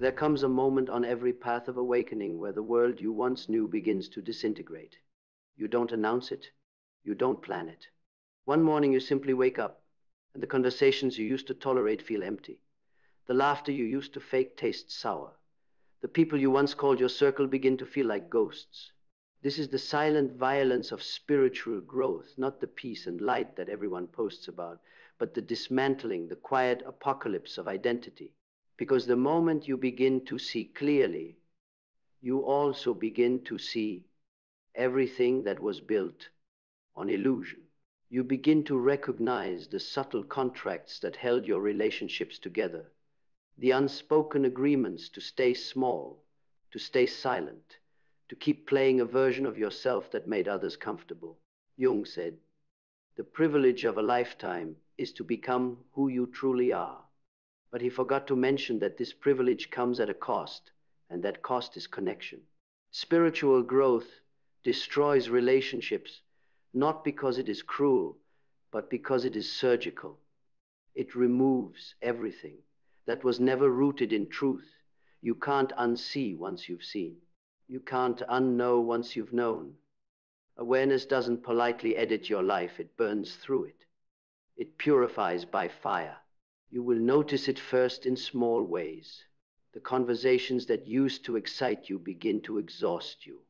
There comes a moment on every path of awakening where the world you once knew begins to disintegrate. You don't announce it. You don't plan it. One morning you simply wake up, and the conversations you used to tolerate feel empty. The laughter you used to fake tastes sour. The people you once called your circle begin to feel like ghosts. This is the silent violence of spiritual growth, not the peace and light that everyone posts about, but the dismantling, the quiet apocalypse of identity. Because the moment you begin to see clearly, you also begin to see everything that was built on illusion. You begin to recognize the subtle contracts that held your relationships together, the unspoken agreements to stay small, to stay silent, to keep playing a version of yourself that made others comfortable. Jung said, "The privilege of a lifetime is to become who you truly are." But he forgot to mention that this privilege comes at a cost, and that cost is connection. Spiritual growth destroys relationships, not because it is cruel, but because it is surgical. It removes everything that was never rooted in truth. You can't unsee once you've seen. You can't unknow once you've known. Awareness doesn't politely edit your life, it burns through it. It purifies by fire. You will notice it first in small ways. The conversations that used to excite you begin to exhaust you.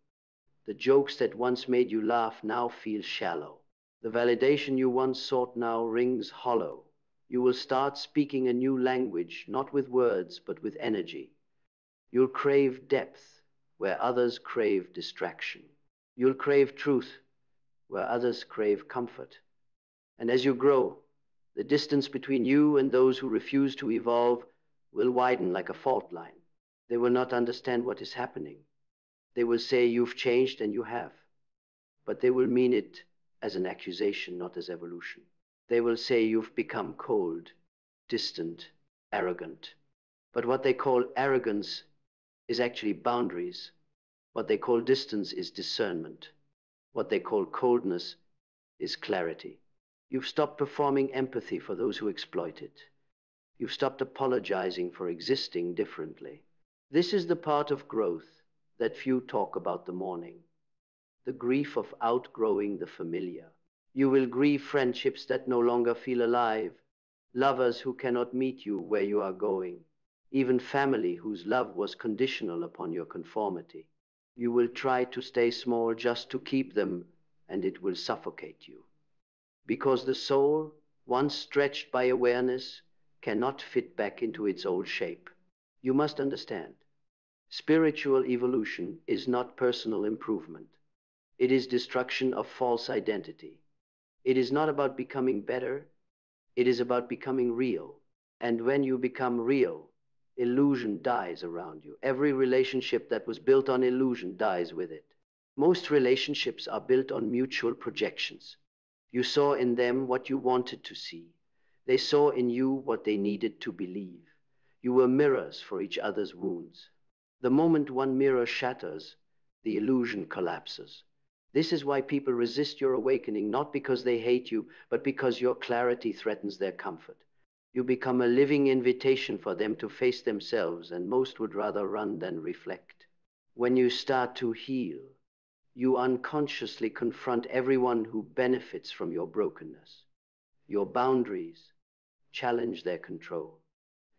The jokes that once made you laugh now feel shallow. The validation you once sought now rings hollow. You will start speaking a new language, not with words, but with energy. You'll crave depth where others crave distraction. You'll crave truth where others crave comfort. And as you grow, the distance between you and those who refuse to evolve will widen like a fault line. They will not understand what is happening. They will say you've changed, and you have. But they will mean it as an accusation, not as evolution. They will say you've become cold, distant, arrogant. But what they call arrogance is actually boundaries. What they call distance is discernment. What they call coldness is clarity. You've stopped performing empathy for those who exploit it. You've stopped apologizing for existing differently. This is the part of growth that few talk about the morning. The grief of outgrowing the familiar. You will grieve friendships that no longer feel alive, lovers who cannot meet you where you are going, even family whose love was conditional upon your conformity. You will try to stay small just to keep them, and it will suffocate you. Because the soul, once stretched by awareness, cannot fit back into its old shape. You must understand, spiritual evolution is not personal improvement. It is destruction of false identity. It is not about becoming better. It is about becoming real. And when you become real, illusion dies around you. Every relationship that was built on illusion dies with it. Most relationships are built on mutual projections. You saw in them what you wanted to see. They saw in you what they needed to believe. You were mirrors for each other's wounds. The moment one mirror shatters, the illusion collapses. This is why people resist your awakening, not because they hate you, but because your clarity threatens their comfort. You become a living invitation for them to face themselves, and most would rather run than reflect. When you start to heal, you unconsciously confront everyone who benefits from your brokenness. Your boundaries challenge their control.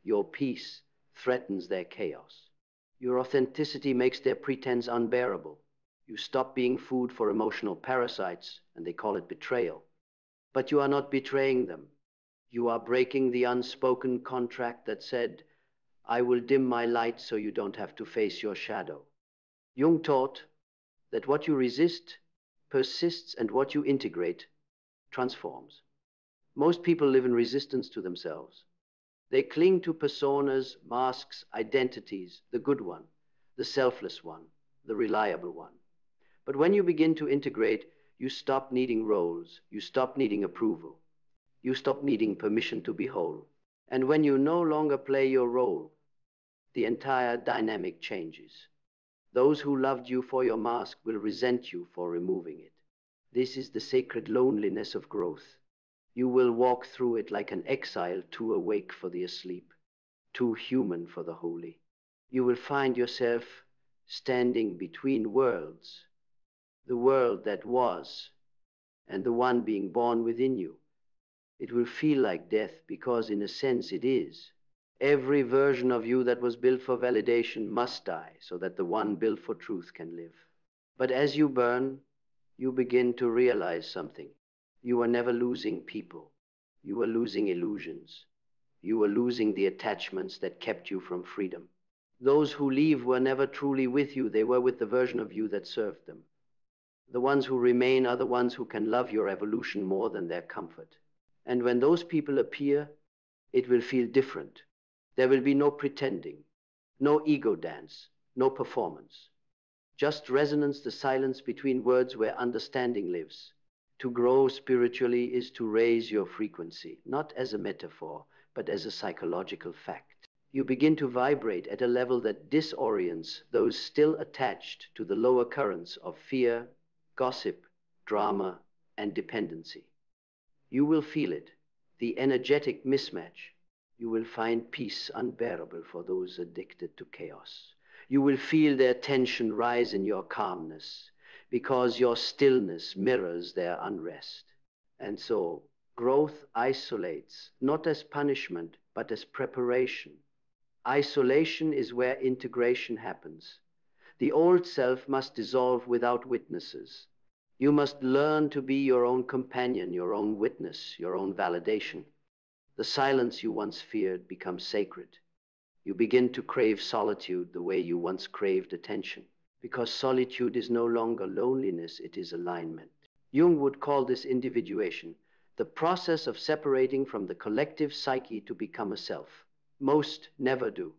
Your peace threatens their chaos. Your authenticity makes their pretense unbearable. You stop being food for emotional parasites, and they call it betrayal. But you are not betraying them. You are breaking the unspoken contract that said, "I will dim my light so you don't have to face your shadow." Jung taught that what you resist persists, and what you integrate transforms. Most people live in resistance to themselves. They cling to personas, masks, identities, the good one, the selfless one, the reliable one. But when you begin to integrate, you stop needing roles, you stop needing approval, you stop needing permission to be whole. And when you no longer play your role, the entire dynamic changes. Those who loved you for your mask will resent you for removing it. This is the sacred loneliness of growth. You will walk through it like an exile too awake for the asleep, too human for the holy. You will find yourself standing between worlds, the world that was and the one being born within you. It will feel like death because, in a sense, it is. Every version of you that was built for validation must die so that the one built for truth can live. But as you burn, you begin to realize something. You are never losing people. You are losing illusions. You are losing the attachments that kept you from freedom. Those who leave were never truly with you. They were with the version of you that served them. The ones who remain are the ones who can love your evolution more than their comfort. And when those people appear, it will feel different. There will be no pretending, no ego dance, no performance. Just resonance, the silence between words where understanding lives. To grow spiritually is to raise your frequency, not as a metaphor, but as a psychological fact. You begin to vibrate at a level that disorients those still attached to the lower currents of fear, gossip, drama, and dependency. You will feel it, the energetic mismatch. You will find peace unbearable for those addicted to chaos. You will feel their tension rise in your calmness, because your stillness mirrors their unrest. And so, growth isolates, not as punishment, but as preparation. Isolation is where integration happens. The old self must dissolve without witnesses. You must learn to be your own companion, your own witness, your own validation. The silence you once feared becomes sacred. You begin to crave solitude the way you once craved attention, because solitude is no longer loneliness, it is alignment. Jung would call this individuation, the process of separating from the collective psyche to become a self. Most never do.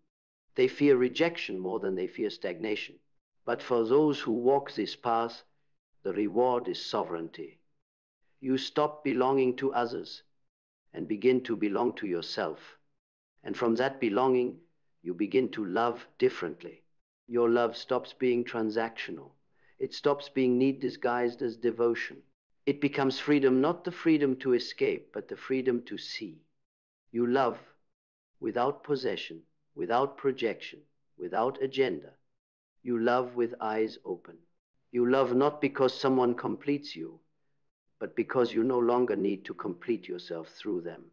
They fear rejection more than they fear stagnation. But for those who walk this path, the reward is sovereignty. You stop belonging to others and begin to belong to yourself. And from that belonging, you begin to love differently. Your love stops being transactional. It stops being need disguised as devotion. It becomes freedom, not the freedom to escape, but the freedom to see. You love without possession, without projection, without agenda. You love with eyes open. You love not because someone completes you, but because you no longer need to complete yourself through them.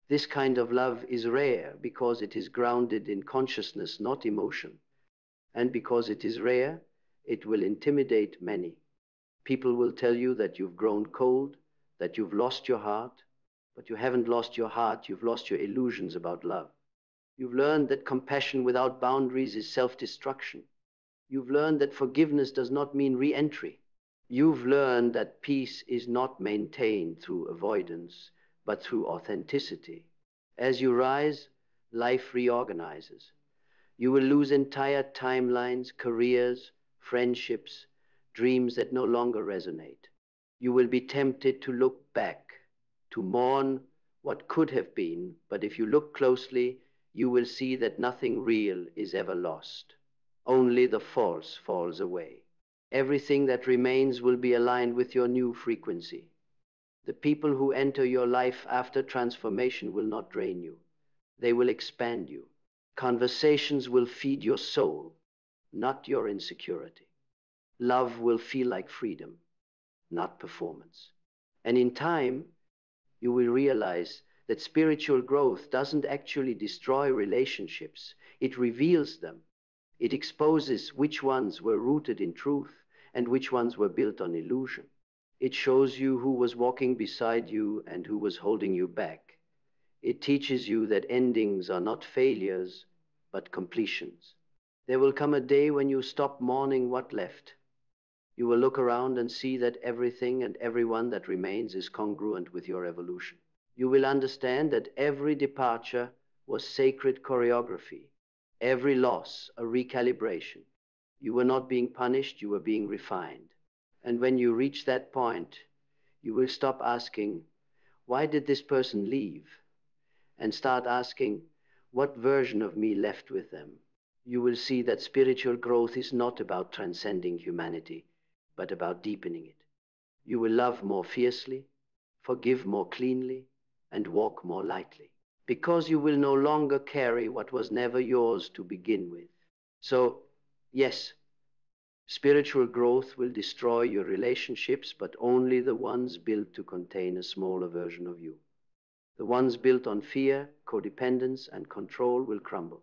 This kind of love is rare because it is grounded in consciousness, not emotion. And because it is rare, it will intimidate many. People will tell you that you've grown cold, that you've lost your heart, but you haven't lost your heart, you've lost your illusions about love. You've learned that compassion without boundaries is self-destruction. You've learned that forgiveness does not mean re-entry. You've learned that peace is not maintained through avoidance, but through authenticity. As you rise, life reorganizes. You will lose entire timelines, careers, friendships, dreams that no longer resonate. You will be tempted to look back, to mourn what could have been, but if you look closely, you will see that nothing real is ever lost. Only the false falls away. Everything that remains will be aligned with your new frequency. The people who enter your life after transformation will not drain you. They will expand you. Conversations will feed your soul, not your insecurity. Love will feel like freedom, not performance. And in time, you will realize that spiritual growth doesn't actually destroy relationships. It reveals them. It exposes which ones were rooted in truth and which ones were built on illusion. It shows you who was walking beside you and who was holding you back. It teaches you that endings are not failures, but completions. There will come a day when you stop mourning what left. You will look around and see that everything and everyone that remains is congruent with your evolution. You will understand that every departure was sacred choreography, every loss a recalibration. You were not being punished, you were being refined. And when you reach that point, you will stop asking, why did this person leave? And start asking, what version of me left with them? You will see that spiritual growth is not about transcending humanity, but about deepening it. You will love more fiercely, forgive more cleanly, and walk more lightly, because you will no longer carry what was never yours to begin with. So, yes, spiritual growth will destroy your relationships, but only the ones built to contain a smaller version of you. The ones built on fear, codependence, and control will crumble.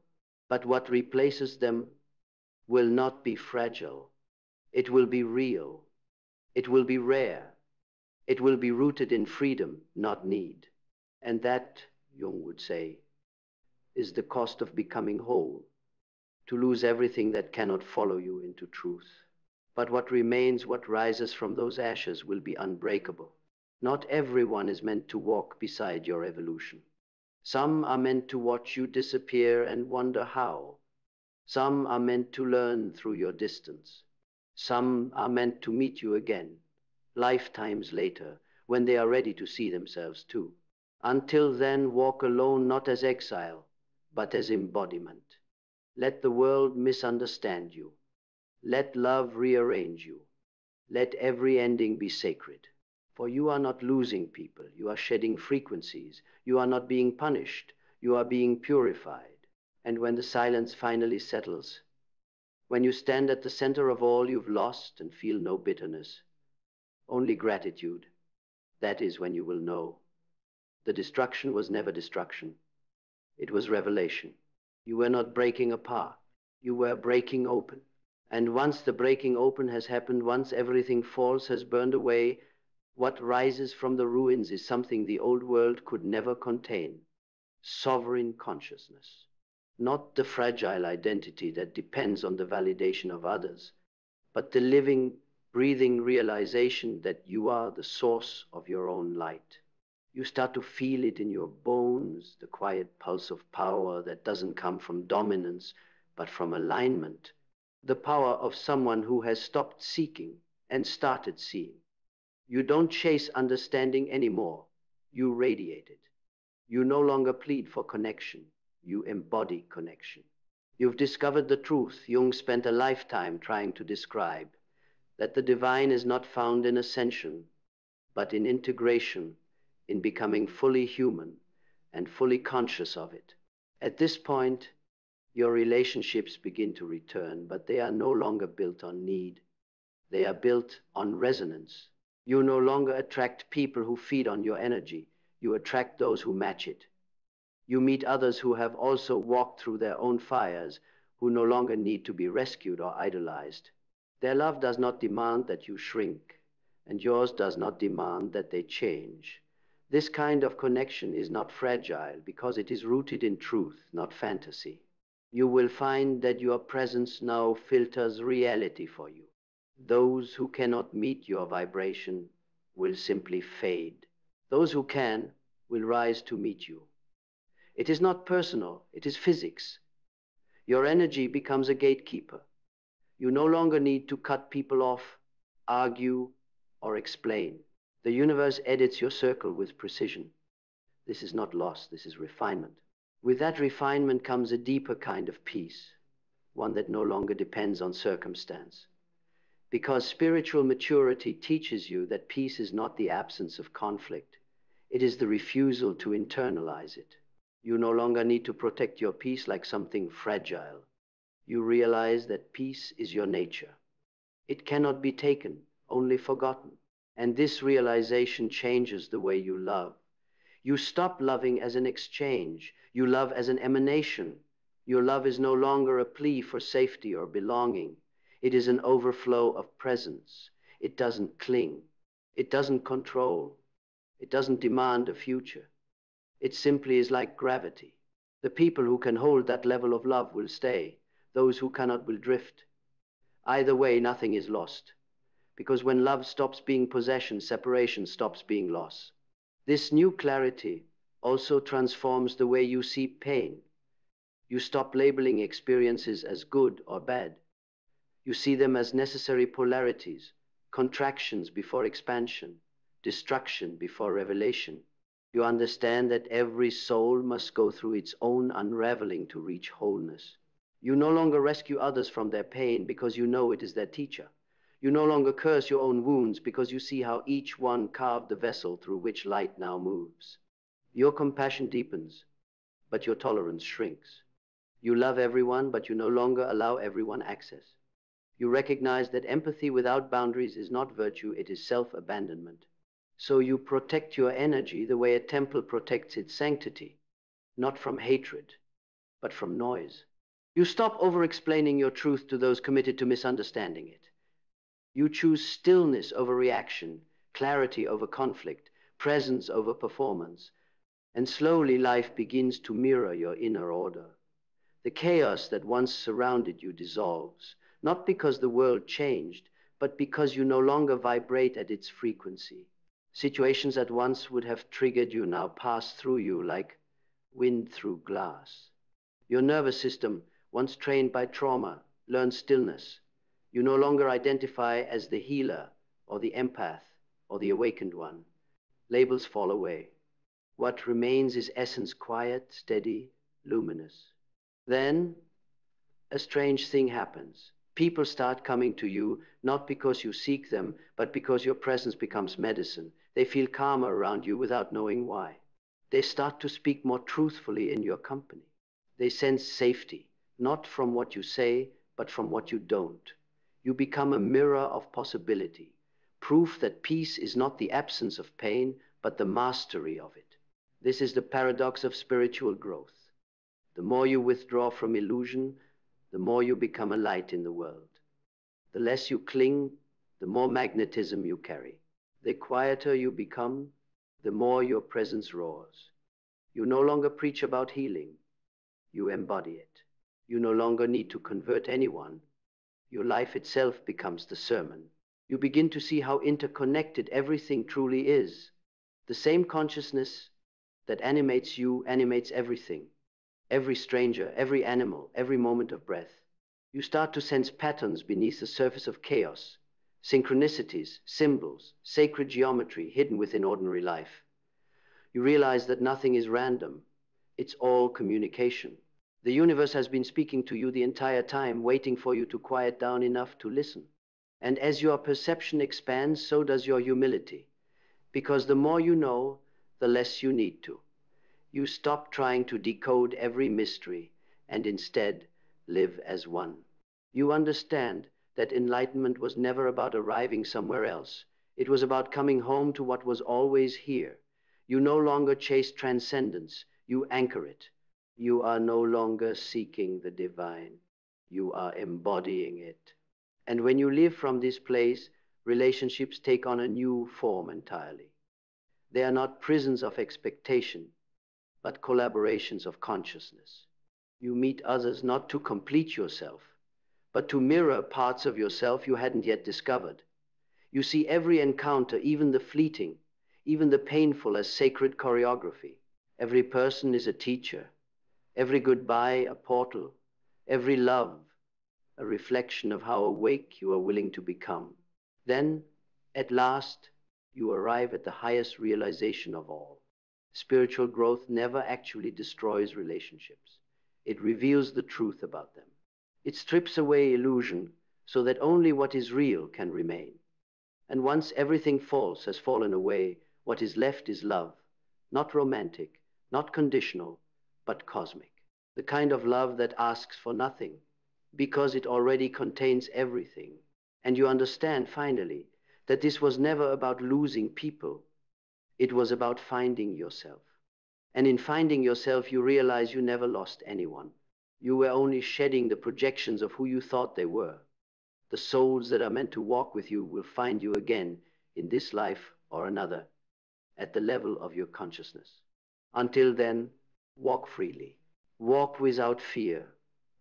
But what replaces them will not be fragile. It will be real. It will be rare. It will be rooted in freedom, not need. And that, Jung would say, is the cost of becoming whole, to lose everything that cannot follow you into truth. But what remains, what rises from those ashes, will be unbreakable. Not everyone is meant to walk beside your evolution. Some are meant to watch you disappear and wonder how. Some are meant to learn through your distance. Some are meant to meet you again, lifetimes later, when they are ready to see themselves too. Until then, walk alone, not as exile, but as embodiment. Let the world misunderstand you. Let love rearrange you. Let every ending be sacred. For you are not losing people. You are shedding frequencies. You are not being punished. You are being purified. And when the silence finally settles, when you stand at the center of all you've lost and feel no bitterness, only gratitude, that is when you will know. The destruction was never destruction. It was revelation. You were not breaking apart. You were breaking open. And once the breaking open has happened, once everything false has burned away, what rises from the ruins is something the old world could never contain: sovereign consciousness. Not the fragile identity that depends on the validation of others, but the living, breathing realization that you are the source of your own light. You start to feel it in your bones, the quiet pulse of power that doesn't come from dominance, but from alignment. The power of someone who has stopped seeking and started seeing. You don't chase understanding anymore. You radiate it. You no longer plead for connection. You embody connection. You've discovered the truth Jung spent a lifetime trying to describe, that the divine is not found in ascension, but in integration, in becoming fully human and fully conscious of it. At this point, your relationships begin to return, but they are no longer built on need. They are built on resonance. You no longer attract people who feed on your energy. You attract those who match it. You meet others who have also walked through their own fires, who no longer need to be rescued or idolized. Their love does not demand that you shrink, and yours does not demand that they change. This kind of connection is not fragile because it is rooted in truth, not fantasy. You will find that your presence now filters reality for you. Those who cannot meet your vibration will simply fade. Those who can will rise to meet you. It is not personal, it is physics. Your energy becomes a gatekeeper. You no longer need to cut people off, argue, or explain. The universe edits your circle with precision. This is not loss, this is refinement. With that refinement comes a deeper kind of peace, one that no longer depends on circumstance. Because spiritual maturity teaches you that peace is not the absence of conflict. It is the refusal to internalize it. You no longer need to protect your peace like something fragile. You realize that peace is your nature. It cannot be taken, only forgotten. And this realization changes the way you love. You stop loving as an exchange. You love as an emanation. Your love is no longer a plea for safety or belonging. It is an overflow of presence. It doesn't cling. It doesn't control. It doesn't demand a future. It simply is like gravity. The people who can hold that level of love will stay. Those who cannot will drift. Either way, nothing is lost. Because when love stops being possession, separation stops being loss. This new clarity also transforms the way you see pain. You stop labeling experiences as good or bad. You see them as necessary polarities, contractions before expansion, destruction before revelation. You understand that every soul must go through its own unraveling to reach wholeness. You no longer rescue others from their pain because you know it is their teacher. You no longer curse your own wounds because you see how each one carved the vessel through which light now moves. Your compassion deepens, but your tolerance shrinks. You love everyone, but you no longer allow everyone access. You recognize that empathy without boundaries is not virtue, it is self-abandonment. So you protect your energy the way a temple protects its sanctity, not from hatred, but from noise. You stop over-explaining your truth to those committed to misunderstanding it. You choose stillness over reaction, clarity over conflict, presence over performance, and slowly life begins to mirror your inner order. The chaos that once surrounded you dissolves, not because the world changed, but because you no longer vibrate at its frequency. Situations that once would have triggered you now pass through you like wind through glass. Your nervous system, once trained by trauma, learns stillness. You no longer identify as the healer or the empath or the awakened one. Labels fall away. What remains is essence, quiet, steady, luminous. Then a strange thing happens. People start coming to you not because you seek them, but because your presence becomes medicine. They feel calmer around you without knowing why. They start to speak more truthfully in your company. They sense safety, not from what you say, but from what you don't. You become a mirror of possibility, proof that peace is not the absence of pain, but the mastery of it. This is the paradox of spiritual growth. The more you withdraw from illusion, the more you become a light in the world. The less you cling, the more magnetism you carry. The quieter you become, the more your presence roars. You no longer preach about healing. You embody it. You no longer need to convert anyone. Your life itself becomes the sermon. You begin to see how interconnected everything truly is. The same consciousness that animates you animates everything. Every stranger, every animal, every moment of breath. You start to sense patterns beneath the surface of chaos, synchronicities, symbols, sacred geometry hidden within ordinary life. You realize that nothing is random. It's all communication. The universe has been speaking to you the entire time, waiting for you to quiet down enough to listen. And as your perception expands, so does your humility. Because the more you know, the less you need to. You stop trying to decode every mystery and instead live as one. You understand that enlightenment was never about arriving somewhere else. It was about coming home to what was always here. You no longer chase transcendence, you anchor it. You are no longer seeking the divine. You are embodying it. And when you live from this place, relationships take on a new form entirely. They are not prisons of expectation, but collaborations of consciousness. You meet others not to complete yourself, but to mirror parts of yourself you hadn't yet discovered. You see every encounter, even the fleeting, even the painful, as sacred choreography. Every person is a teacher, every goodbye a portal, every love a reflection of how awake you are willing to become. Then, at last, you arrive at the highest realization of all. Spiritual growth never actually destroys relationships. It reveals the truth about them. It strips away illusion so that only what is real can remain. And once everything false has fallen away, what is left is love, not romantic, not conditional, but cosmic. The kind of love that asks for nothing, because it already contains everything. And you understand, finally, that this was never about losing people. It was about finding yourself. And in finding yourself, you realize you never lost anyone. You were only shedding the projections of who you thought they were. The souls that are meant to walk with you will find you again in this life or another, at the level of your consciousness. Until then, walk freely. Walk without fear,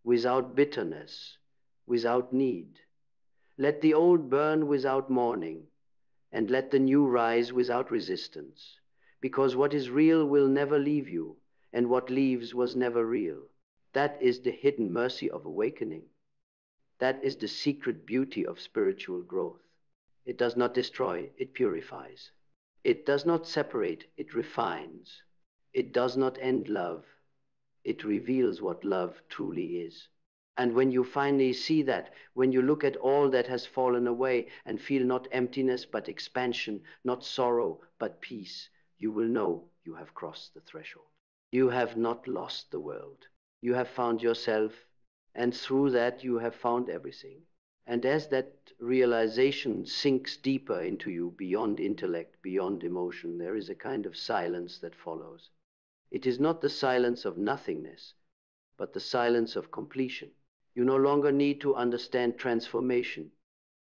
without bitterness, without need. Let the old burn without mourning, and let the new rise without resistance, because what is real will never leave you, and what leaves was never real. That is the hidden mercy of awakening. That is the secret beauty of spiritual growth. It does not destroy, it purifies. It does not separate, it refines. It does not end love, it reveals what love truly is. And when you finally see that, when you look at all that has fallen away and feel not emptiness but expansion, not sorrow but peace, you will know you have crossed the threshold. You have not lost the world. You have found yourself, and through that you have found everything. And as that realization sinks deeper into you, beyond intellect, beyond emotion, there is a kind of silence that follows. It is not the silence of nothingness, but the silence of completion. You no longer need to understand transformation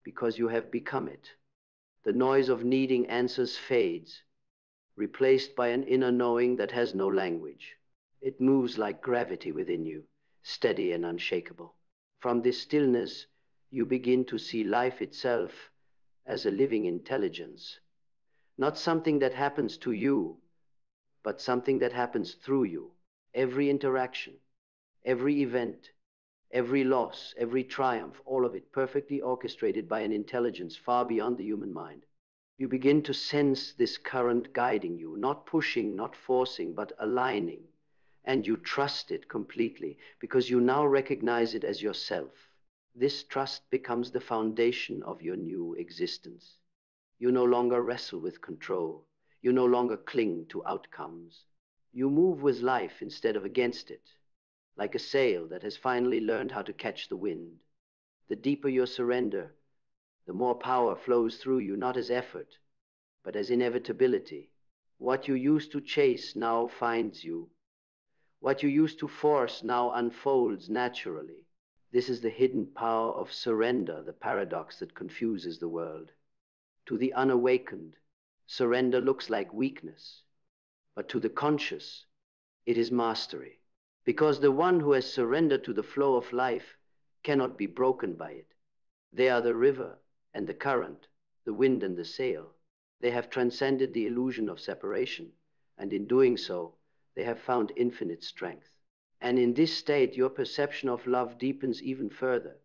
because you have become it. The noise of needing answers fades, replaced by an inner knowing that has no language. It moves like gravity within you, steady and unshakable. From this stillness, you begin to see life itself as a living intelligence, not something that happens to you, but something that happens through you. Every interaction, every event, every loss, every triumph, all of it perfectly orchestrated by an intelligence far beyond the human mind. You begin to sense this current guiding you, not pushing, not forcing, but aligning. And you trust it completely because you now recognize it as yourself. This trust becomes the foundation of your new existence. You no longer wrestle with control. You no longer cling to outcomes. You move with life instead of against it, like a sail that has finally learned how to catch the wind. The deeper your surrender, the more power flows through you, not as effort, but as inevitability. What you used to chase now finds you. What you used to force now unfolds naturally. This is the hidden power of surrender, the paradox that confuses the world. To the unawakened, surrender looks like weakness, but to the conscious, it is mastery. Because the one who has surrendered to the flow of life cannot be broken by it. They are the river and the current, the wind and the sail. They have transcended the illusion of separation, and in doing so, they have found infinite strength. And in this state, your perception of love deepens even further.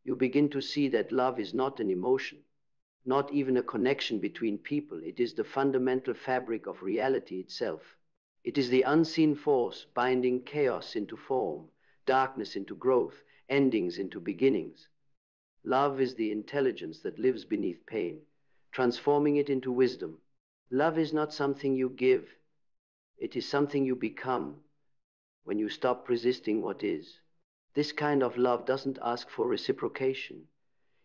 You begin to see that love is not an emotion, not even a connection between people. It is the fundamental fabric of reality itself. It is the unseen force binding chaos into form, darkness into growth, endings into beginnings. Love is the intelligence that lives beneath pain, transforming it into wisdom. Love is not something you give. It is something you become when you stop resisting what is. This kind of love doesn't ask for reciprocation.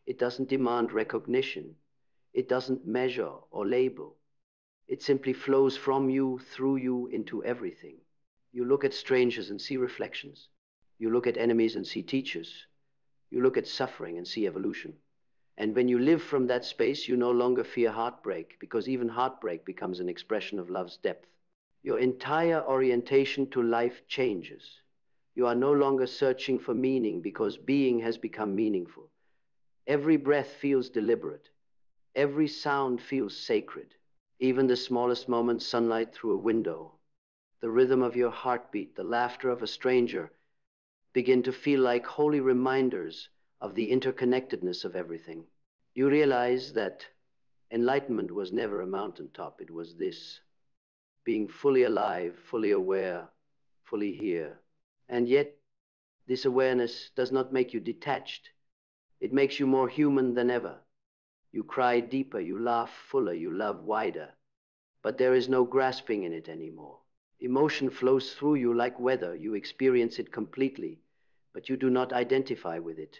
It doesn't demand recognition. It doesn't measure or label. It simply flows from you, through you, into everything. You look at strangers and see reflections. You look at enemies and see teachers. You look at suffering and see evolution. And when you live from that space, you no longer fear heartbreak, because even heartbreak becomes an expression of love's depth. Your entire orientation to life changes. You are no longer searching for meaning because being has become meaningful. Every breath feels deliberate. Every sound feels sacred. Even the smallest moments, sunlight through a window, the rhythm of your heartbeat, the laughter of a stranger, begin to feel like holy reminders of the interconnectedness of everything. You realize that enlightenment was never a mountaintop. It was this: being fully alive, fully aware, fully here. And yet, this awareness does not make you detached. It makes you more human than ever. You cry deeper, you laugh fuller, you love wider. But there is no grasping in it anymore. Emotion flows through you like weather. You experience it completely, but you do not identify with it.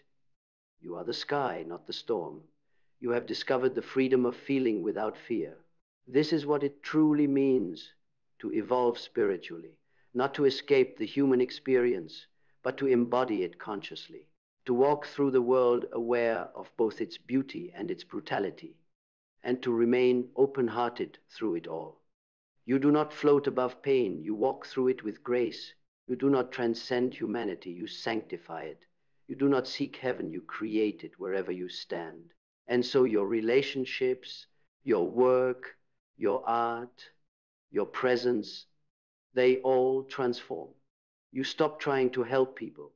You are the sky, not the storm. You have discovered the freedom of feeling without fear. This is what it truly means to evolve spiritually, not to escape the human experience, but to embody it consciously, to walk through the world aware of both its beauty and its brutality, and to remain open-hearted through it all. You do not float above pain, you walk through it with grace. You do not transcend humanity, you sanctify it. You do not seek heaven, you create it wherever you stand. And so your relationships, your work, your art, your presence, they all transform. You stop trying to help people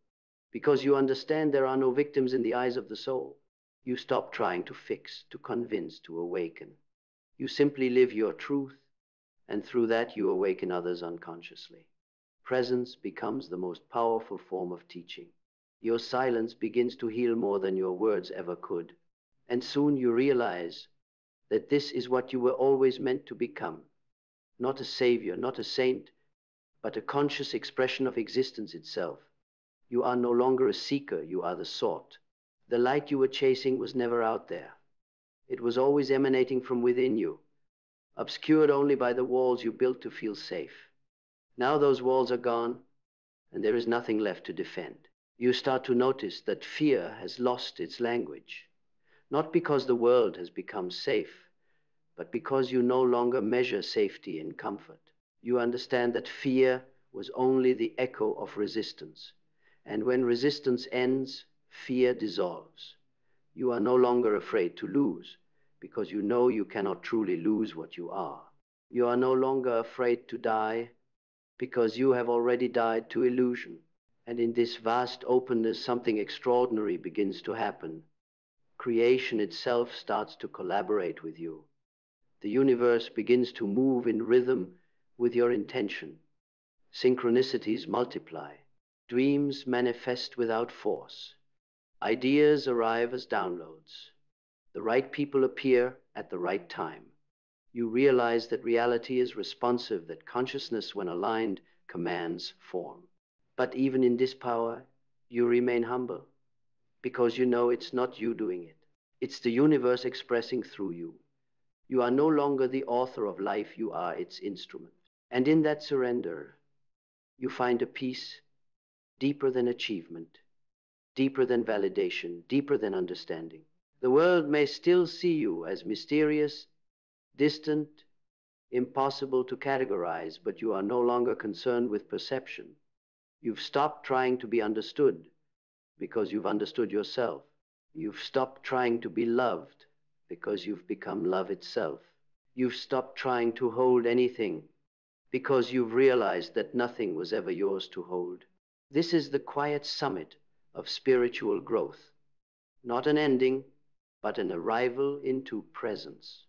because you understand there are no victims in the eyes of the soul. You stop trying to fix, to convince, to awaken. You simply live your truth, and through that you awaken others unconsciously. Presence becomes the most powerful form of teaching. Your silence begins to heal more than your words ever could. And soon you realize that this is what you were always meant to become. Not a savior, not a saint, but a conscious expression of existence itself. You are no longer a seeker, you are the sought. The light you were chasing was never out there. It was always emanating from within you, obscured only by the walls you built to feel safe. Now those walls are gone, and there is nothing left to defend. You start to notice that fear has lost its language, not because the world has become safe, but because you no longer measure safety in comfort. You understand that fear was only the echo of resistance, and when resistance ends, fear dissolves. You are no longer afraid to lose, because you know you cannot truly lose what you are. You are no longer afraid to die, because you have already died to illusion. And in this vast openness, something extraordinary begins to happen. Creation itself starts to collaborate with you. The universe begins to move in rhythm with your intention. Synchronicities multiply. Dreams manifest without force. Ideas arrive as downloads. The right people appear at the right time. You realize that reality is responsive, that consciousness, when aligned, commands form. But even in this power, you remain humble, because you know it's not you doing it. It's the universe expressing through you. You are no longer the author of life, you are its instrument. And in that surrender, you find a peace deeper than achievement, deeper than validation, deeper than understanding. The world may still see you as mysterious, distant, impossible to categorize, but you are no longer concerned with perception. You've stopped trying to be understood because you've understood yourself. You've stopped trying to be loved because you've become love itself. You've stopped trying to hold anything because you've realized that nothing was ever yours to hold. This is the quiet summit of spiritual growth, not an ending, but an arrival into presence.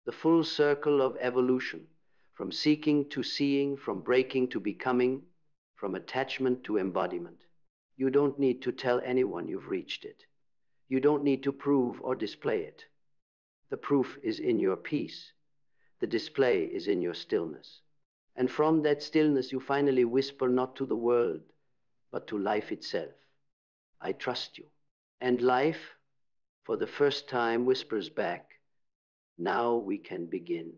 The full circle of evolution, from seeking to seeing, from breaking to becoming, from attachment to embodiment. You don't need to tell anyone you've reached it. You don't need to prove or display it. The proof is in your peace. The display is in your stillness. And from that stillness, you finally whisper not to the world, but to life itself. I trust you. And life, for the first time, whispers back, now we can begin.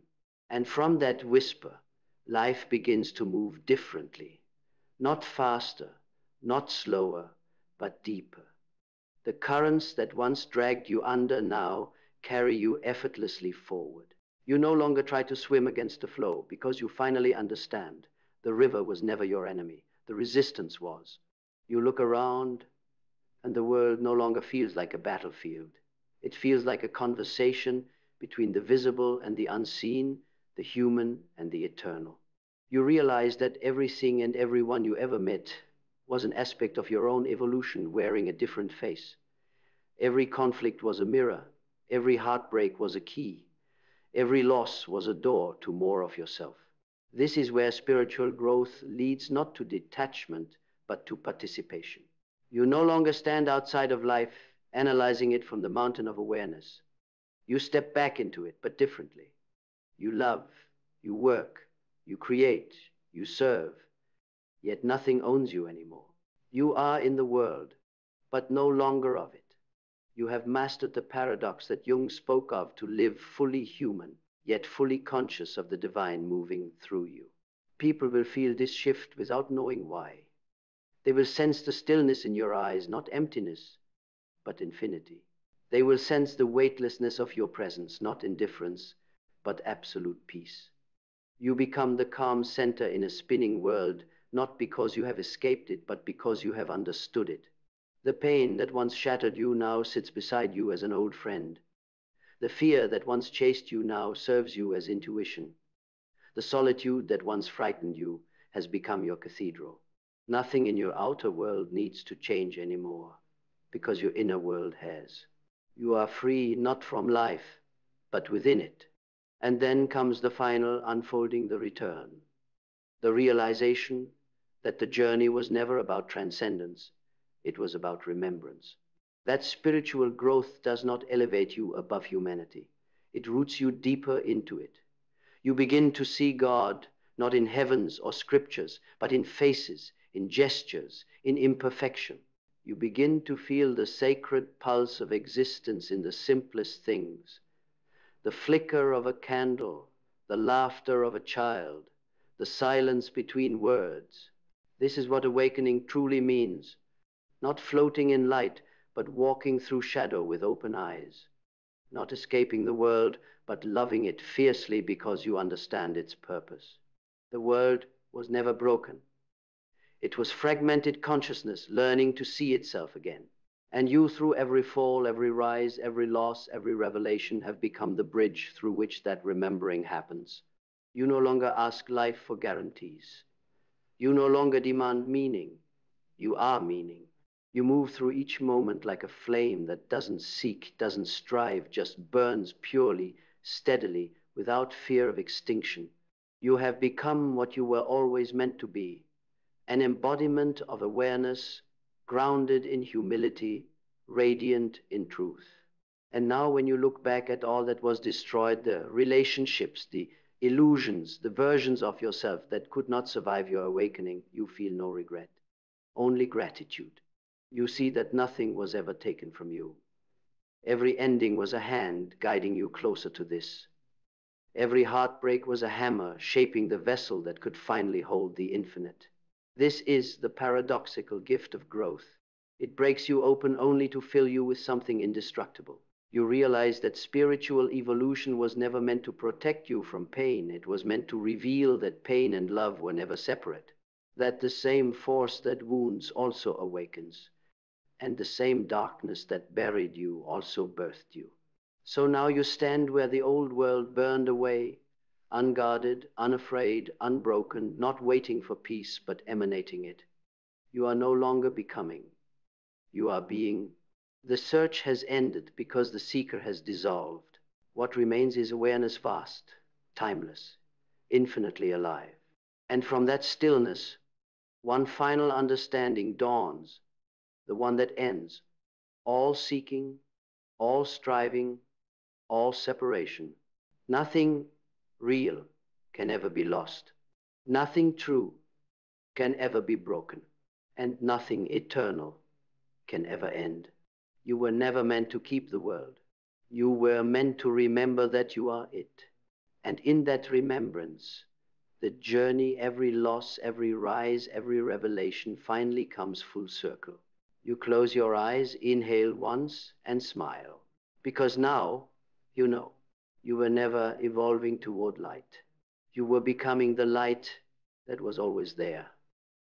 And from that whisper, life begins to move differently, not faster, not slower, but deeper. The currents that once dragged you under now carry you effortlessly forward. You no longer try to swim against the flow because you finally understand the river was never your enemy. The resistance was. You look around and the world no longer feels like a battlefield. It feels like a conversation between the visible and the unseen, the human and the eternal. You realize that everything and everyone you ever met was an aspect of your own evolution wearing a different face. Every conflict was a mirror. Every heartbreak was a key. Every loss was a door to more of yourself. This is where spiritual growth leads not to detachment, but to participation. You no longer stand outside of life, analyzing it from the mountain of awareness. You step back into it, but differently. You love, you work, you create, you serve, yet nothing owns you anymore. You are in the world, but no longer of it. You have mastered the paradox that Jung spoke of, to live fully human, yet fully conscious of the divine moving through you. People will feel this shift without knowing why. They will sense the stillness in your eyes, not emptiness, but infinity. They will sense the weightlessness of your presence, not indifference, but absolute peace. You become the calm center in a spinning world, not because you have escaped it, but because you have understood it. The pain that once shattered you now sits beside you as an old friend. The fear that once chased you now serves you as intuition. The solitude that once frightened you has become your cathedral. Nothing in your outer world needs to change anymore, because your inner world has. You are free not from life, but within it. And then comes the final unfolding, the return. The realization that the journey was never about transcendence. It was about remembrance. That spiritual growth does not elevate you above humanity. It roots you deeper into it. You begin to see God not in heavens or scriptures, but in faces, in gestures, in imperfection. You begin to feel the sacred pulse of existence in the simplest things. The flicker of a candle, the laughter of a child, the silence between words. This is what awakening truly means. Not floating in light, but walking through shadow with open eyes. Not escaping the world, but loving it fiercely because you understand its purpose. The world was never broken. It was fragmented consciousness learning to see itself again. And you, through every fall, every rise, every loss, every revelation, have become the bridge through which that remembering happens. You no longer ask life for guarantees. You no longer demand meaning. You are meaning. You move through each moment like a flame that doesn't seek, doesn't strive, just burns purely, steadily, without fear of extinction. You have become what you were always meant to be, an embodiment of awareness, grounded in humility, radiant in truth. And now when you look back at all that was destroyed, the relationships, the illusions, the versions of yourself that could not survive your awakening, you feel no regret, only gratitude. You see that nothing was ever taken from you. Every ending was a hand guiding you closer to this. Every heartbreak was a hammer shaping the vessel that could finally hold the infinite. This is the paradoxical gift of growth. It breaks you open only to fill you with something indestructible. You realize that spiritual evolution was never meant to protect you from pain. It was meant to reveal that pain and love were never separate. That the same force that wounds also awakens. And the same darkness that buried you also birthed you. So now you stand where the old world burned away, unguarded, unafraid, unbroken, not waiting for peace, but emanating it. You are no longer becoming. You are being. The search has ended because the seeker has dissolved. What remains is awareness vast, timeless, infinitely alive. And from that stillness, one final understanding dawns, the one that ends all seeking, all striving, all separation. Nothing real can ever be lost. Nothing true can ever be broken. And nothing eternal can ever end. You were never meant to keep the world. You were meant to remember that you are it. And in that remembrance, the journey, every loss, every rise, every revelation finally comes full circle. You close your eyes, inhale once, and smile. Because now, you know, you were never evolving toward light. You were becoming the light that was always there.